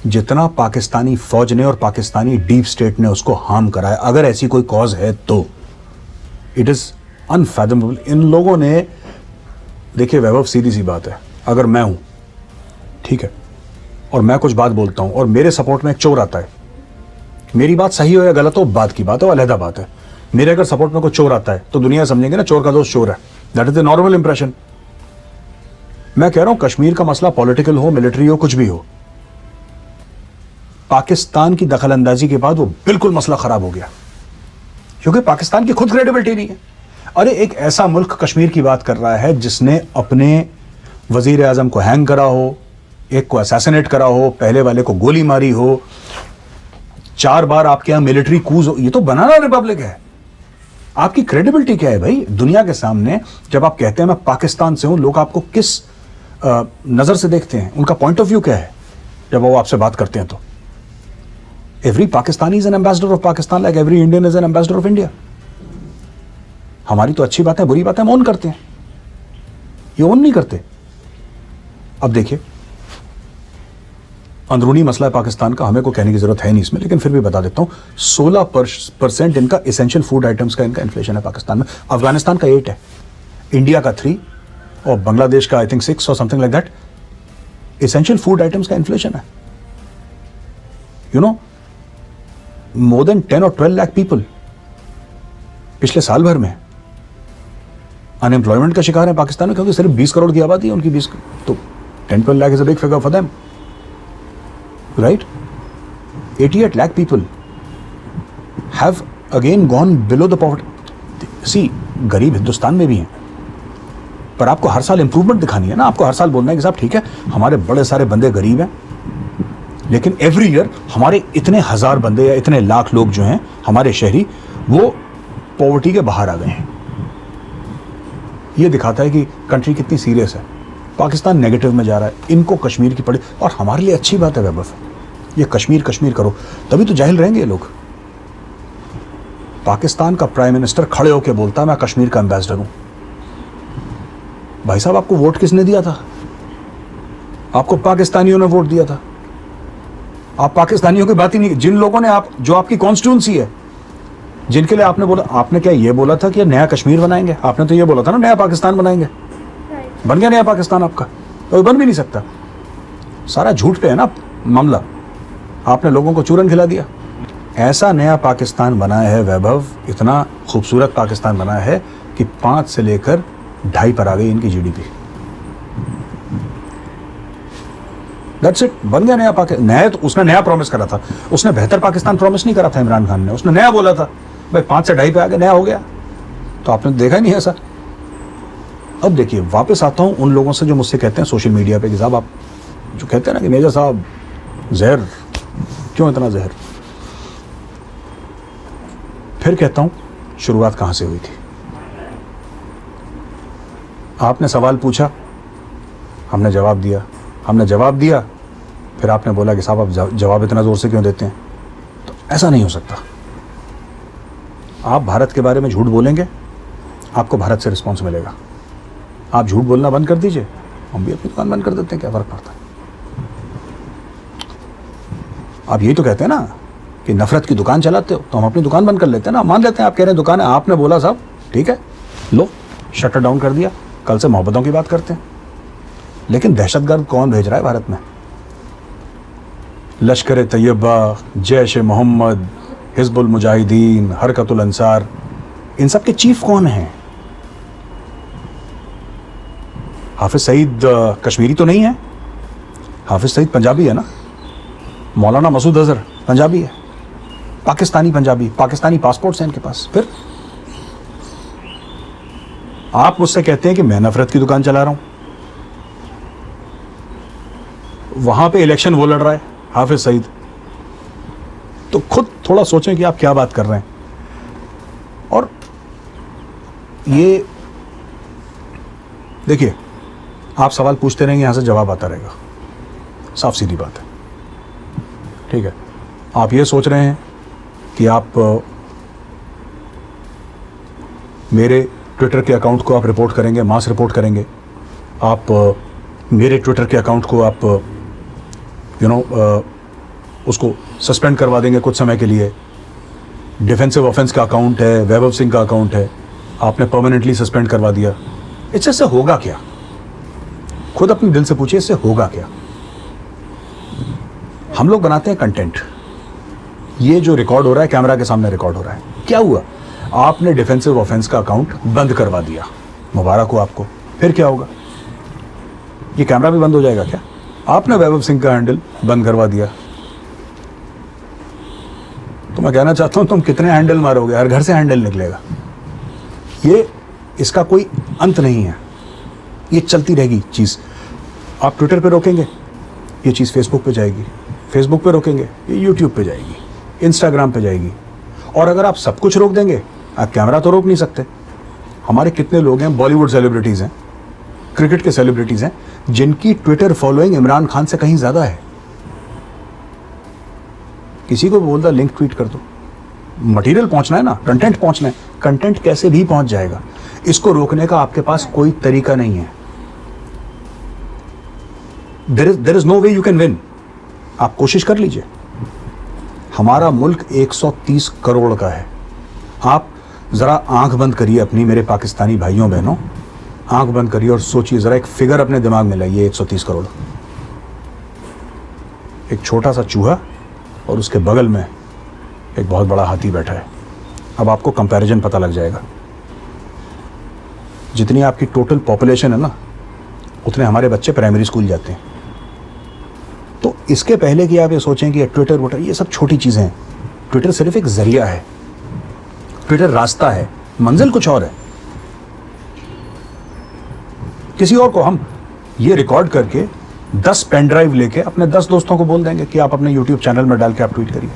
जितना पाकिस्तानी फौज ने और पाकिस्तानी डीप स्टेट ने उसको हार्म करा है, अगर ऐसी कोई कॉज है तो इट इज़ अनफैथमेबल। इन लोगों ने, देखिए वैभव, सीधी सी बात है, अगर मैं हूं, ठीक है, और मैं कुछ बात बोलता हूं और मेरे सपोर्ट में एक चोर आता है, मेरी बात सही हो या गलत हो बात की बात है, अलहदा बात है। मेरे अगर सपोर्ट में कोई चोर आता है तो दुनिया समझेंगे ना चोर का दोस्त चोर है, that is the normal impression. मैं कह रहा हूं कश्मीर का मसला पॉलिटिकल हो, मिलिट्री हो, कुछ भी हो, पाकिस्तान की दखलंदाजी के बाद वो बिल्कुल मसला खराब हो गया, क्योंकि पाकिस्तान की खुद क्रेडिबिलिटी नहीं है। अरे एक ऐसा मुल्क कश्मीर की बात कर रहा है जिसने अपने वजीर आजम को हैंग करा हो, एक को असैसिनेट करा हो, पहले वाले को गोली मारी हो, 4 बार आपके यहां मिलिट्री कूज हो, ये तो बनाना रिपब्लिक है। आपकी क्रेडिबिलिटी क्या है भाई दुनिया के सामने? जब आप कहते हैं मैं पाकिस्तान से हूं, लोग आपको किस नजर से देखते हैं, उनका पॉइंट ऑफ व्यू क्या है जब वो आपसे बात करते हैं? तो every Pakistani is an ambassador of Pakistan, like every Indian is an ambassador of India. हमारी तो अच्छी बातें बुरी बातें हम ओन करते हैं, ये ओन नहीं करते। अब देखिए अंदरूनी मसला है पाकिस्तान का, हमें को कहने की जरूरत है नहीं इसमें, लेकिन फिर भी बता देता हूं, 16% इनका एसेंशियल फूड आइटम्स का इनका इन्फ्लेशन है पाकिस्तान में। अफगानिस्तान का 8 है, इंडिया का 3 और बांग्लादेश का आई थिंक 6 और something like that. Essential food items का इन्फ्लेशन है। यू नो, मोर देन 10 और 12 लाख पीपल पिछले साल भर में अनएम्प्लॉयमेंट का शिकार है पाकिस्तान में, क्योंकि सिर्फ 20 करोड़ की आबादी है उनकी, 20 तो 10-12 lakh is a big figure for them, right? 88 lakh people have again gone below the poverty. See, गरीब हिंदुस्तान में भी हैं, पर आपको हर साल इंप्रूवमेंट दिखानी है ना, आपको हर साल बोलना है कि साहब ठीक है हमारे बड़े सारे बंदे गरीब हैं, लेकिन एवरी ईयर हमारे इतने हजार बंदे या इतने लाख लोग जो हैं हमारे शहरी, वो पॉवर्टी के बाहर आ गए हैं। ये दिखाता है कि कंट्री कितनी सीरियस है। पाकिस्तान नेगेटिव में जा रहा है, इनको कश्मीर की पड़ी, और हमारे लिए अच्छी बात है वैभव, ये कश्मीर कश्मीर करो, तभी तो जाहिल रहेंगे ये लोग। पाकिस्तान का प्राइम मिनिस्टर खड़े होकर बोलता है मैं कश्मीर का एम्बेसडर हूं। भाई साहब आपको वोट किसने दिया था? आपको पाकिस्तानियों ने वोट दिया था। आप पाकिस्तानियों की बात ही नहीं, जिन लोगों ने आप, जो आपकी कॉन्स्टिट्यूंसी है, जिनके लिए आपने बोला, आपने क्या ये बोला था कि नया कश्मीर बनाएंगे? आपने तो ये बोला था ना नया पाकिस्तान बनाएंगे। बन गया नया पाकिस्तान आपका? तो बन भी नहीं सकता, सारा झूठ पे है ना मामला। आपने लोगों को चूरन खिला दिया। ऐसा नया पाकिस्तान बनाया है वैभव, इतना खूबसूरत पाकिस्तान बनाया है कि 5 से लेकर 2.5 पर आ गई इनकी जीडीपी। दैट्स इट, बन गया नया पाकिस्तान। नया तो उसने नया प्रॉमिस करा था, उसने बेहतर पाकिस्तान प्रॉमिस नहीं करा था इमरान खान ने, उसने नया बोला था भाई 5 से 2.5 पे आ गया, नया हो गया। तो आपने देखा ही नहीं ऐसा। अब देखिए वापस आता हूं उन लोगों से जो मुझसे कहते हैं सोशल मीडिया पे कि साहब आप जो कहते हैं ना कि मेजर साहब जहर, क्यों इतना जहर? फिर कहता हूं शुरुआत कहां से हुई थी। आपने सवाल पूछा, हमने जवाब दिया, हमने जवाब दिया, फिर आपने बोला कि साहब आप जवाब इतना जोर से क्यों देते हैं? तो ऐसा नहीं हो सकता। आप भारत के बारे में झूठ बोलेंगे, आपको भारत से रिस्पॉन्स मिलेगा। आप झूठ बोलना बंद कर दीजिए, हम भी अपनी दुकान बंद कर देते हैं, क्या फर्क पड़ता है? आप यही तो कहते हैं ना कि नफरत की दुकान चलाते हो, तो हम अपनी दुकान बंद कर लेते हैं ना। मान लेते हैं आप कह रहे हैं दुकान है, आपने बोला साहब ठीक है, लो शटर डाउन कर दिया, कल से मोहब्बतों की बात करते हैं। लेकिन दहशतगर्द कौन भेज रहा है भारत में? लश्कर तैयबा, जैश ए मोहम्मद, हिजबुल मुजाहिदीन, हरकतुल अंसार, इन सब के चीफ कौन हैं? हाफिज सईद कश्मीरी तो नहीं है? हाफिज सईद पंजाबी है ना? मौलाना मसूद अजहर पंजाबी है, पाकिस्तानी पंजाबी, पाकिस्तानी पासपोर्ट्स हैं इनके पास। फिर आप मुझसे कहते हैं कि मैं नफरत की दुकान चला रहा हूं। वहां पे इलेक्शन वो लड़ रहा है हाफिज सईद, तो खुद थोड़ा सोचें कि आप क्या बात कर रहे हैं। और ये देखिए, आप सवाल पूछते रहेंगे, यहां से जवाब आता रहेगा, साफ सीधी बात है, ठीक है। आप ये सोच रहे हैं कि आप मेरे ट्विटर के अकाउंट को आप रिपोर्ट करेंगे, मास रिपोर्ट करेंगे, आप मेरे ट्विटर के अकाउंट को आप उसको सस्पेंड करवा देंगे कुछ समय के लिए। डिफेंसिव ऑफेंस का अकाउंट है, वैभव सिंह का अकाउंट है, आपने परमानेंटली सस्पेंड करवा दिया। इससे होगा क्या? खुद अपने दिल से पूछिए, इससे होगा क्या? हम लोग बनाते हैं कंटेंट, ये जो रिकॉर्ड हो रहा है कैमरा के सामने रिकॉर्ड हो रहा है। क्या हुआ? आपने डिफेंसिव ऑफेंस का अकाउंट बंद करवा दिया, मुबारक हो आपको। फिर क्या होगा? ये कैमरा भी बंद हो जाएगा क्या? आपने वैभव सिंह का हैंडल बंद करवा दिया, तो मैं कहना चाहता हूं तुम कितने हैंडल मारोगे? हर घर से हैंडल निकलेगा। ये इसका कोई अंत नहीं है, ये चलती रहेगी चीज़। आप ट्विटर पे रोकेंगे, ये चीज़ फेसबुक पे जाएगी, फेसबुक पे रोकेंगे, ये यूट्यूब पे जाएगी, इंस्टाग्राम पे जाएगी। और अगर आप सब कुछ रोक देंगे, आप कैमरा तो रोक नहीं सकते। हमारे कितने लोग हैं, बॉलीवुड सेलिब्रिटीज़ हैं, क्रिकेट के सेलिब्रिटीज़ हैं, जिनकी ट्विटर फॉलोइंग इमरान खान से कहीं ज़्यादा है। किसी को बोलता लिंक ट्वीट कर दो, मटेरियल पहुंचना है ना, कंटेंट पहुंचना है, कंटेंट कैसे भी पहुंच जाएगा। इसको रोकने का आपके पास कोई तरीका नहीं है। There is no way you can win. आप कोशिश कर लीजिए। हमारा मुल्क 130 करोड़ का है। आप जरा आंख बंद करिए अपनी, मेरे पाकिस्तानी भाइयों बहनों, आंख बंद करिए और सोचिए, जरा एक फिगर अपने दिमाग में लाइए। 130 करोड़, एक छोटा सा चूहा और उसके बगल में एक बहुत बड़ा हाथी बैठा है। अब आपको कंपैरिजन पता लग जाएगा। जितनी आपकी टोटल पॉपुलेशन है ना, उतने हमारे बच्चे प्राइमरी स्कूल जाते हैं। तो इसके पहले कि आप ये सोचें कि ट्विटर वोटर ये सब छोटी चीज़ें हैं, ट्विटर सिर्फ एक जरिया है, ट्विटर रास्ता है, मंजिल कुछ और है। किसी और को हम ये रिकॉर्ड करके 10 पेन ड्राइव लेके अपने 10 दोस्तों को बोल देंगे कि आप अपने यूट्यूब चैनल में डाल के आप ट्वीट करिए।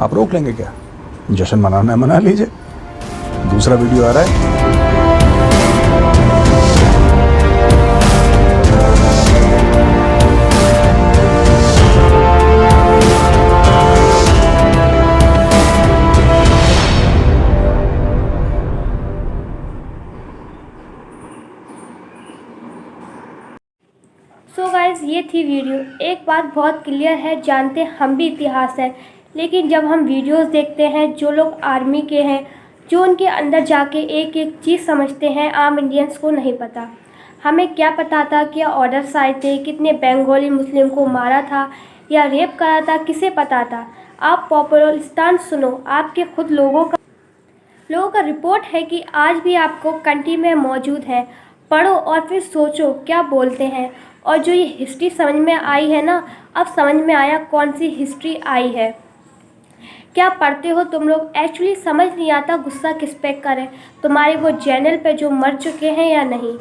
आप रोक लेंगे क्या? जश्न मनाना है मना लीजिए। दूसरा वीडियो आ रहा है। सो गाइज़, ये थी वीडियो। एक बात बहुत क्लियर है, जानते हम भी इतिहास है, लेकिन जब हम वीडियोस देखते हैं, जो लोग आर्मी के हैं, जो उनके अंदर जाके एक एक चीज़ समझते हैं, आम इंडियंस को नहीं पता। हमें क्या पता था, क्या ऑर्डर्स आए थे, कितने बंगाली मुस्लिम को मारा था या रेप करा था, किसे पता था? आप पॉपुलिस्तान सुनो, आपके खुद लोगों का रिपोर्ट है कि आज भी आपको कंट्री में मौजूद है। पढ़ो और फिर सोचो क्या बोलते हैं। और जो ये हिस्ट्री समझ में आई है ना, अब समझ में आया कौन सी हिस्ट्री आई है। क्या पढ़ते हो तुम लोग? एक्चुअली समझ नहीं आता गुस्सा किस पे करें, तुम्हारे वो चैनल पे जो मर चुके हैं या नहीं,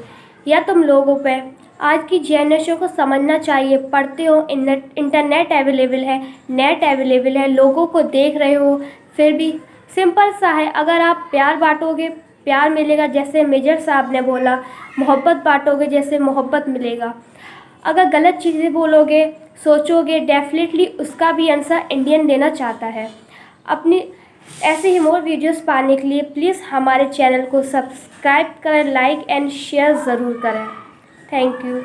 या तुम लोगों पे। आज की जनरेशन को समझना चाहिए। पढ़ते हो, इंटरनेट अवेलेबल है, नेट अवेलेबल है, लोगों को देख रहे हो, फिर भी सिंपल सा है, अगर आप प्यार बांटोगे प्यार मिलेगा, जैसे मेजर साहब ने बोला, मोहब्बत बांटोगे जैसे मोहब्बत मिलेगा। अगर गलत चीज़ें बोलोगे, सोचोगे, डेफिनेटली उसका भी आंसर इंडियन देना चाहता है। अपनी ऐसे ही मोर वीडियोस पाने के लिए प्लीज़ हमारे चैनल को सब्सक्राइब करें, लाइक एंड शेयर ज़रूर करें। Thank you.